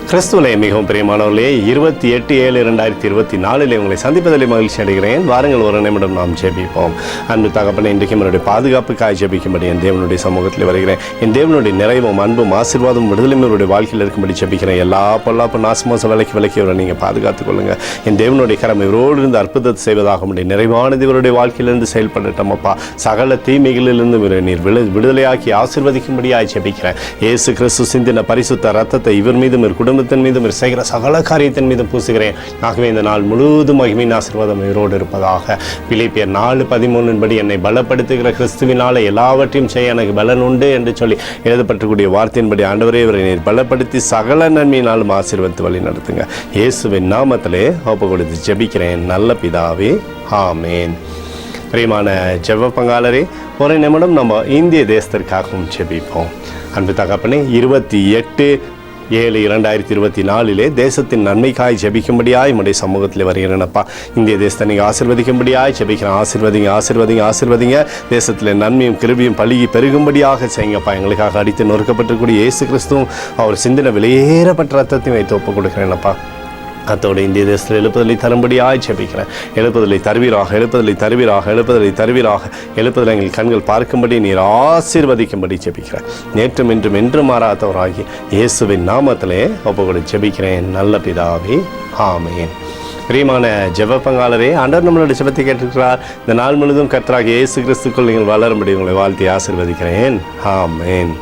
கிறிஸ்துவிலே மிகவும் பிரியமானவர்களே, 28/7/2024 உங்களை சந்திப்பதில் மகிழ்ச்சி அடைகிறேன். வாருங்கள், ஒரு நிமிடம் நாம் ஜெபிப்போம். அன்பு தகப்பனே, இன்றைக்கு என்னுடைய பாதுகாப்புக்காக ஜெபிக்கும்படி என் தேவனுடைய சமூகத்தில் வருகிறேன். என் தேவனுடைய நிறைவும் அன்பும் ஆசீர்வாதம் விடுதலையும் அவருடைய வாழ்க்கையில் இருக்கும்படி ஜெபிக்கிறேன். எல்லா பொல்லாப்பு நாசமோச விலக்கி அவரை நீங்கள் பாதுகாத்துக் கொள்ளுங்கள். என் தேவனுடைய கரம் இவரோடு இருந்து அற்புதத்தை செய்வதாக முடியும். நிறைவானது இவருடைய வாழ்க்கையிலிருந்து செயல்படட்டும் அப்பா. சகல தீமைகளிலிருந்து இவரை நீர் விடுதலையாக்கி ஆசீர்வதிக்கும்படியாக ஜெபிக்கிறேன். இயேசு கிறிஸ்து சிந்தின பரிசுத்த ரத்தத்தை இவர் மீதும் குடும்பத்தின் மீதும் செய்கிற சகல காரியத்தின் மீதும் பூசுகிறேன். ஆகவே இந்த நாள் முழுவதும் மகிமையின் ஆசீர்வாதம் இவரோடு இருப்பதாக. பிலிப்பியர் 4:13 படி என்னை பலப்படுத்துகிற கிறிஸ்துவினால எல்லாவற்றையும் செய்ய எனக்கு பலன் உண்டு என்று சொல்லி எழுதப்பட்டக்கூடிய வார்த்தையின்படி ஆண்டவரே இவரை நீர் பலப்படுத்தி சகல நன்மையினாலும் ஆசீர்வதித்து வழி நடத்துங்க. இயேசுவின் நாமத்திலே ஒப்பு கொடுத்து ஜெபிக்கிறேன் நல்ல பிதாவே, ஆமேன். பிரியமான ஜெப பங்காளரே, ஒரு நிமிடம் நம்ம இந்திய தேசத்திற்காகவும் ஜெபிப்போம். அன்பு தகப்பனே, 28/7/2024 தேசத்தின் நன்மைக்காய் ஜெபிக்கும்படியாய் நம்முடைய சமூகத்தில் வருகிறேனப்பா. இந்திய தேசத்தை நீங்கள் ஆசீர்வதிக்கும்படியாய் ஜெபிக்கிறேன். ஆசீர்வதிங்க. தேசத்தில் நன்மையும் கிருபையும் பழுகி பெருகும்படியாக செய்யுங்கப்பா. எங்களுக்காக அடித்து நொறுக்கப்பட்டிருக்கூடிய இயேசு கிறிஸ்துவும் அவர் சிந்தின வெளியேறப்பட்ட ரத்தத்தையும் வைத்து ஒப்புக் கொடுக்கிறேனப்பா. அத்தோடு இந்திய தேசத்தில் எழுப்புதலை தரும்படியாய் ஜெபிக்கிறேன். எழுப்புதலை தருவீராக. எழுப்புதலை எங்கள் கண்கள் பார்க்கும்படி நீர் ஆசீர்வதிக்கும்படி ஜெபிக்கிறேன். நேற்றும் இன்றும் என்று மாறாதவராகி இயேசுவின் நாமத்திலே ஒப்புக்கொடு ஜெபிக்கிறேன் நல்ல பிதாவே, ஆமேன். பிரியமான ஜெப பங்காளரே, ஆண்டவர் நம்மளுடைய ஜெபத்தை கேட்டிருக்கிறார். இந்த நாள் முழுவதும் கர்த்தராகிய இயேசு கிறிஸ்துக்குள் நீங்கள் வளரும்படி உங்களை வாழ்த்தி ஆசீர்வதிக்கிறேன். ஆமேன்.